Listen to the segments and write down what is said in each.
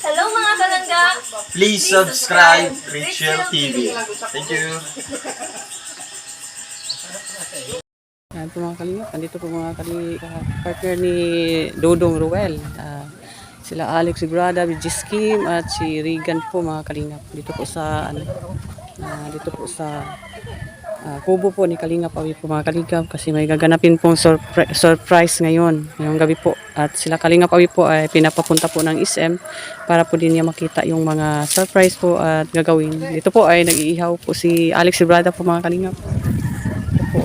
Hello mga kalangga! Please subscribe Rachel TV. Thank you. Yan po mga kalingap, nandito po mga partner ni Dodong Ruel. Sila Alex Sigrada, Jis Kim at si Regan po mga kalingap. Dito po sa kubo po ni Kalingap Awi po mga kalingap kasi may gaganapin pong surprise ngayon, ngayong gabi po. At sila Kalingap Awi po ay pinapapunta po ng SM para po din niya makita yung mga surprise po at gagawin. Dito po ay nag-iihaw po si Alex Sigrada po mga kalingap. Ito po.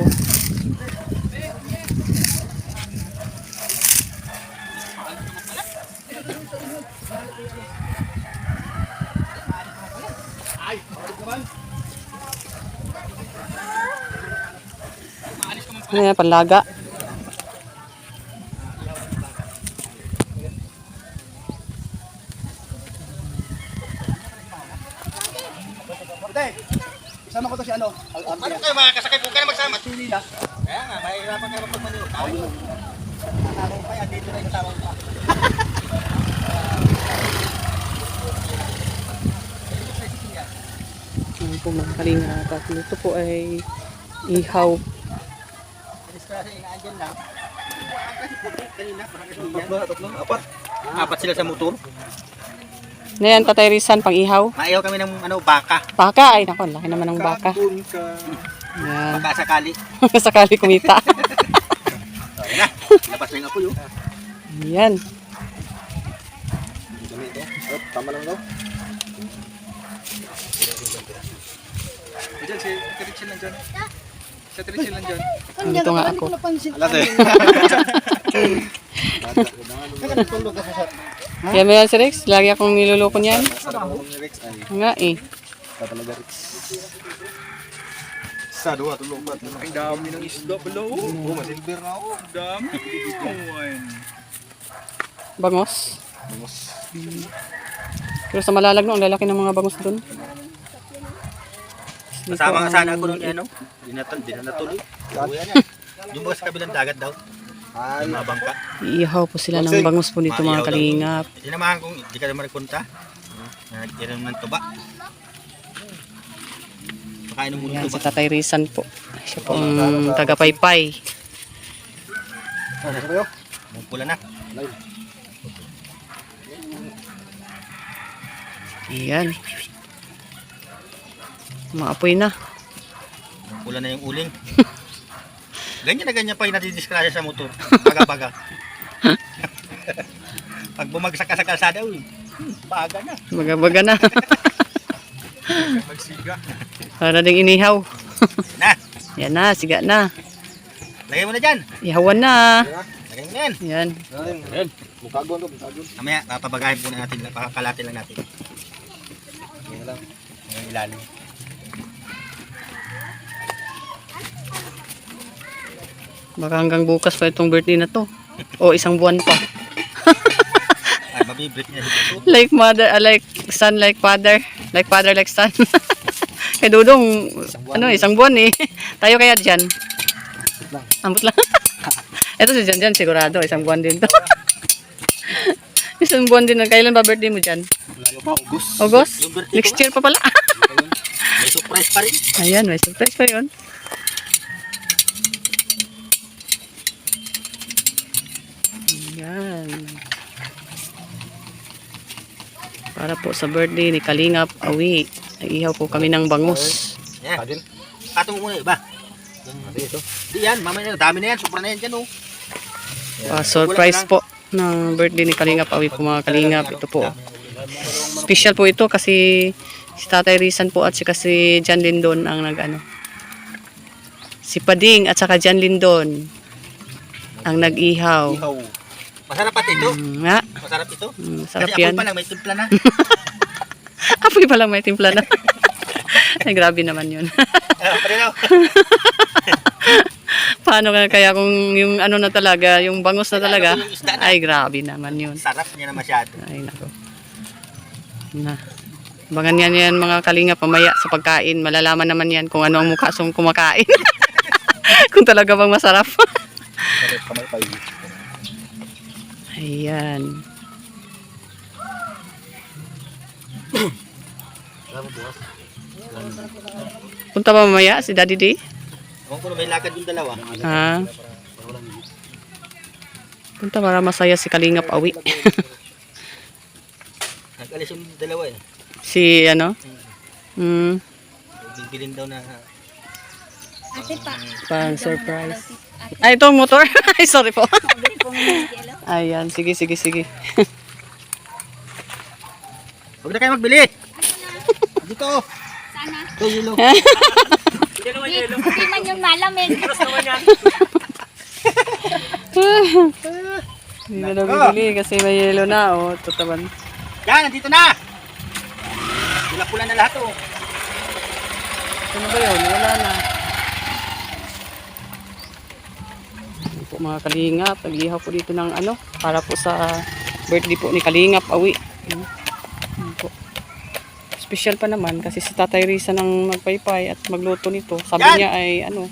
Ayan, panlaga. Sama ko to si ano? Ano kayo mga kasakay po ka na magsama? Sili na. Kaya nga, mahirapan ka naman pagmaniw. Kasama ko pa yan. Dito na yung kasama ko pa. Ayan po mga kalingap. At ito po ay ihaw. Kasi inaandyan lang. Tatlo, apat. Apat sila sa motor. Na yan, Tatay Rizan, pang ihaw. Maiyaw kami ng baka. Baka, ay naku, laki naman ng baka. Ayan. Baka sakali. Sakali kumita. Ayan na, labas na yung apoy. Ayan. Tama lang daw. Diyan si Trichel lang dyan. Si Trichel lang dyan. Dito nga ako. Alas eh. Yan mo yan si Rex, lagi akong niloloko niyan. Nga eh. Tatalaga Rex. Sa dua, tulong ba? Ang dami ng isda pala. Oh, masilver na ako. Dami. Bangos. Bangos. Pero sa Malalag no, ang lalaki ng mga bangos doon. Kasama nga sana ako nung ano. Di na natuloy. Yung mga sa kabilang dagat daw. Yung mga bangka. Iihaw po sila ng bangus po dito mga kalingap. Sinamahan kong hindi ka naman nagpunta. Nagkiram ng tuba. Makain ng Yan mundo si tuba. Tatay Rizan po. Siya po ang taga-paypay. Pula na. Ayan. Maapoy na. Pula na yung uling. Ganyan na ganyan pa yung nadidiskrasya sa motor. Baga-baga. Pag bumagsak ka sa kalsada, uy, baga na. Baga-baga na. Magsiga. Para ding inihaw. Na, Yan na, siga na. lagay mo na dyan. Ihawan na. Lagay mo na yan. Yan. Ayan. Mukhagon to, mukhagon. Mamaya, papabagahin po na natin. Pakakalatin lang natin. Ayan lang. Yung ilalim. Baka hanggang bukas pa itong birthday na to. O isang buwan pa. Ay, mabibrit niya dito. Like mother, like son, like father. Like father, like son. Kay Dudong, isang buwan eh. Tayo kaya dyan. Ambot lang. Ito si Jan sigurado. Isang buwan din to. Isang buwan din. Kailan ba birthday mo dyan? Layo pa, August. August? Yung birthday Next ko year pa pala. May surprise pa rin. Ayan, may surprise pa yun. Ayan. Para po sa birthday ni Kalingap Awi. Nag-ihaw po kami ng bangus. Yan. Patong mo muna iba. Di yan, mamaya na. Dami na yan. Supra na yan dyan, oh. Surprise po ng birthday ni Kalingap Awi po mga Kalingap. Ito po. Special po ito kasi si Tatay Rizan po at si Jan Lindon ang nag-ano. Si Pading at saka Jan Lindon ang nag-ihaw. Ihaw. Masarap pati ito. Nga. Masarap ito. Sarap Kasi yan. apoy pa lang, may timpla na. Apoy pa lang may timpla na. Ay, grabe naman yun. Pareho. Paano kaya kung yung ano na talaga, yung bangus na talaga, Yung isda na. ay grabe naman yun. Sarap niya na masyado. Ay, nako. Na. Abangan yan mga kalinga pamaya sa pagkain. Malalaman naman yan kung ano ang mukha song kumakain. Kung talaga bang masarap. Ayan. Punta ba mamaya si Daddy D? Kung may lakad yung dalawa. Ah. Punta para masaya si Kalingap Awi. Nag-alis yung dalawa eh. Si ano? Hmm, Bibilin daw na pang surprise. Ay, ito ang motor. Ay, sorry po. Ayan, sige, sige, sige. huwag na kayo magbili. Dito. Sana. Ito, yelo. Hindi man yung malamig. Hindi na daw bibili kasi may yelo na. Oh, tutawan. Yan, nandito na. Pula-pula na lahat oh. Ano ba yun? Wala na. Ayan po mga Kalingap. Nag-ihaw po dito ng ano. Para po sa birthday po ni Kalingap Awi. Ayan. Ayan po. Special pa naman kasi si Tatay Risa nang magpaypay at magluto nito. Sabi Yan! niya ay ano.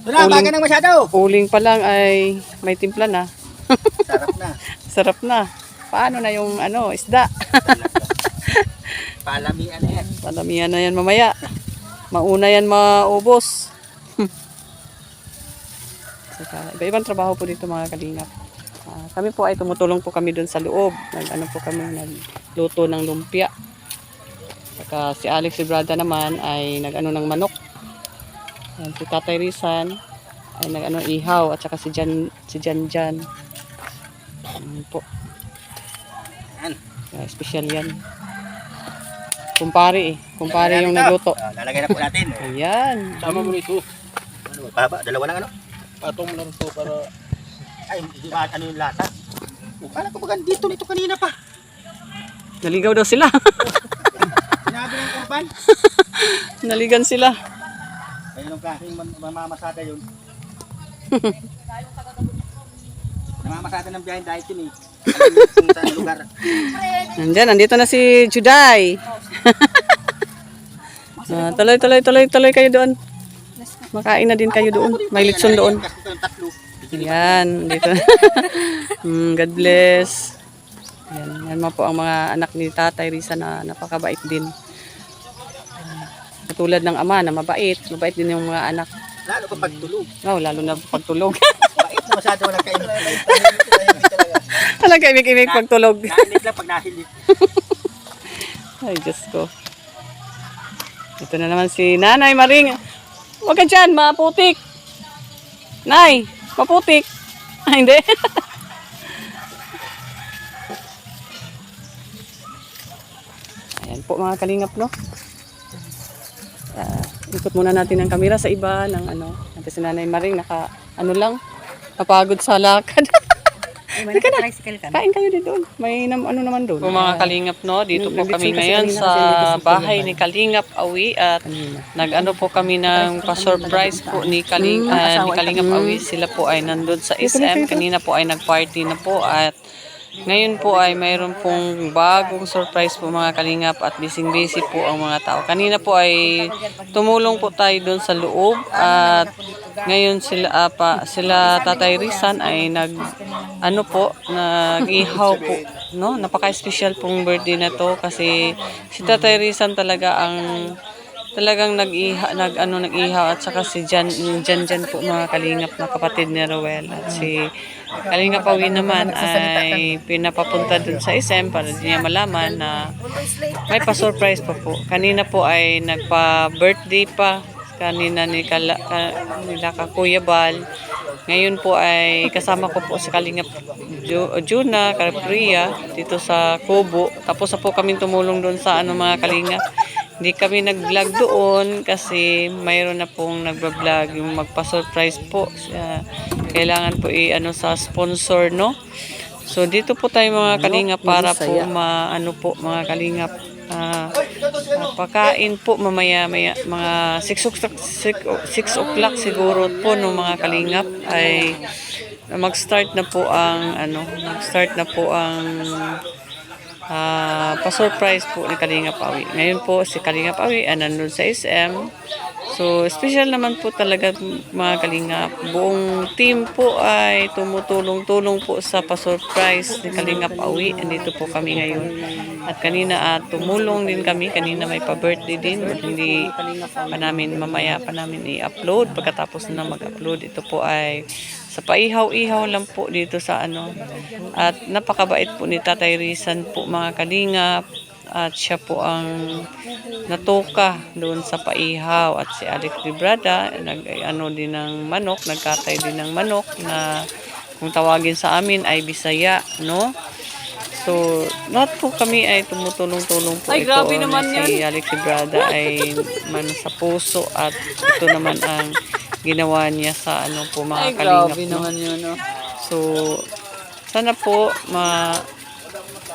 Ito na, baga nang masyado. Uling pa lang ay may timpla na. Sarap na. Sarap na. Paano na yung ano, isda? Palamian na yan. Palamihan na yan mamaya. Mauna yan maubos. Saka, iba-ibang trabaho po dito mga Kalingap. Kami po ay tumutulong po kami doon sa loob. Nag-ano po kami, nagluto ng lumpia. Saka si Alex, si Brada naman ay nag-ano ng manok. Yan, si Tatay Rizan ay nag-ano ihaw at saka si Jan Jan. Yan po. Yan. Special yan. Kumpare eh. Kumpare yung nagluto. Lalagay na po natin. Ayan. Sama mo nito. Ano, baba, dalawa lang ano? Patong lang to para... Ay, hindi ba ano yung lasa? Kala ko ba dito nito kanina pa. Naligaw daw sila. Sinabi ng kurban. Naligan sila. Ayun yung klaseng mamamasada yun. Namamasada ng biyahe dahil yun eh. Kung saan lugar. Nandyan, nandito na si Juday. Tuloy kayo doon. Makain na din kayo doon. May litson doon. Kasi ito yung tatlo. Yan, dito. God bless. Yan mga po ang mga anak ni Tatay Risa na napakabait din. Katulad ng ama na mabait. Mabait din yung mga anak. Lalo pa pagtulog. Oh, lalo na pagtulog. Bait na masyado walang kainin. Talaga imik-imik pagtulog. Nainit lang pag nahilit. Ay, Diyos ko. Ito na naman si Nanay Maring. Huwag ka dyan, maputik. Nay, maputik. Ay, hindi. Ayan po mga Kalingap, no? Ikot muna natin ang kamera sa iba ng ano. Natin si Nanay Maring ano lang, napagod sa lakad. Kain kayo dito. May ano naman doon. Kung mga Kalingap, no, dito po kami ngayon sa bahay ni Kalingap Awi at nag-ano po kami ng pa-surprise po ni Kalingap Awi. Sila po ay nandun sa SM. Kanina po ay nag-party na po at ngayon po ay mayroon pong bagong surprise po mga Kalingap at busy po ang mga tao. Kanina po ay tumulong po tayo doon sa loob at ngayon sila Tatay Rizan ay nag-ihaw po, no? Napaka-special pong birthday na to kasi si Tatay Rizan talaga ang talagang nag-ihaw at saka si Jan po mga Kalingap na kapatid ni Rowel at si Kalingap Awi naman ay pinapapunta dun sa SM para di niya malaman na may pa-surprise pa po. Kanina po ay nagpa-birthday pa kanina nila Kuya Bal. Ngayon po ay kasama ko po si Kalingap Juna, Carpria dito sa Kubo. Tapos po kami tumulong doon sa mga Kalingap. Hindi kami nag-vlog doon kasi mayroon na pong nagba-vlog yung magpa-surprise po. Kailangan po sa sponsor, no? So dito po tayo mga Kalingap para po mga Kalingap pakain po mamaya-maya mga 6 o'clock siguro po no mga Kalingap ay mag-start na po ang pa-surprise po ni Kalingap Awi. Ngayon po si Kalingap Awi nandun sa SM So, special naman po talaga mga Kalingap. Buong team po ay tumutulong-tulong po sa pa-surprise ni Kalingap Awi. Andito po kami ngayon. At kanina tumulong din kami. Kanina may pa-birthday din. Hindi pa namin, mamaya pa namin i-upload. Pagkatapos na mag-upload, ito po ay sa paihaw-ihaw lang po dito sa ano. At napakabait po ni Tatay Rizan po mga Kalingap. At siya po ang natuka doon sa paihaw. At si Alex Librada, ano din ng manok, nagkatay din ng manok na kung tawagin sa amin ay Bisaya, no? So, lahat po kami ay tumutulong-tulong po. Ay, ito. grabe naman Si Alex Librada ay man sa puso at ito naman ang ginawa niya sa ano po mga Kalingap. No? yun, no? So, sana po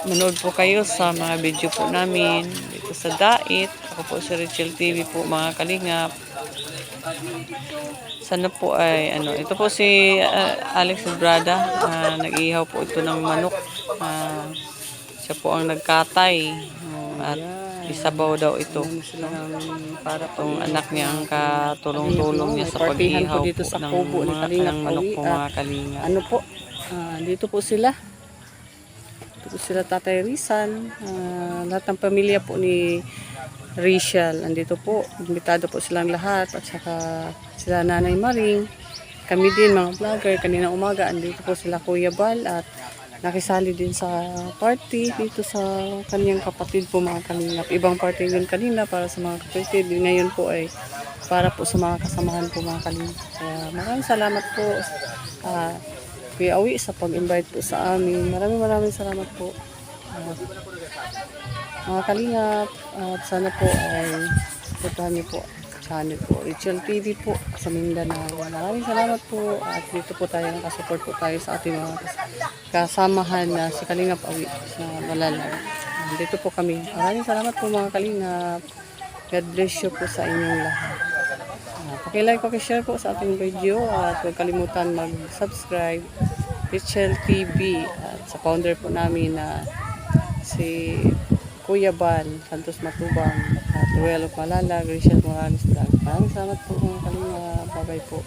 manood po kayo sa mga video po namin dito sa Dait. Ako po si Rachel TV po mga Kalingap. Sana po ay ano, ito po si Alex Brada, nag-ihaw po ito ng manok. Siya po ang nagkatay at isabaw daw ito. Para pong anak niya ang katulong-tulong niya sa pag-ihaw po dito sa ng kubo ni mga Kalingap ng manok po Awi. mga Kalingap. Ano po, dito po sila. Dito sila Tatay Rizan, lahat ng pamilya po ni Rachel. Andito po, imbitado po silang lahat. At saka sila Nanay Maring. Kami din mga vlogger, kanina umaga, andito po sila Kuya Bal. At nakisali din sa party dito sa kanyang kapatid po mga Kalingap. Ibang party yun kanina para sa mga kapatid. Ngayon po ay para po sa mga kasamahan po mga Kalingap. Kaya maraming salamat po Kuya Awi sa pag-invite po sa amin. Maraming salamat po. Mga Kalingap, at sana po ay supportahan niyo po channel po, Rachel TV po sa Mindanao. Maraming salamat po at dito po tayo nakasupport po tayo sa ating mga kasamahan na si Kalingap Awi sa Malalag. Dito po kami. Maraming salamat po mga Kalingap. God bless you po sa inyong lahat. Paki-like, paki-share po sa ating video at huwag kalimutan mag-subscribe Rachel TV at sa founder po namin na si Kuya Bal Santos Matubang at Ruel of Malalag, Rachel Morales Vlog. Maraming salamat po mga Kalingap. Bye-bye po.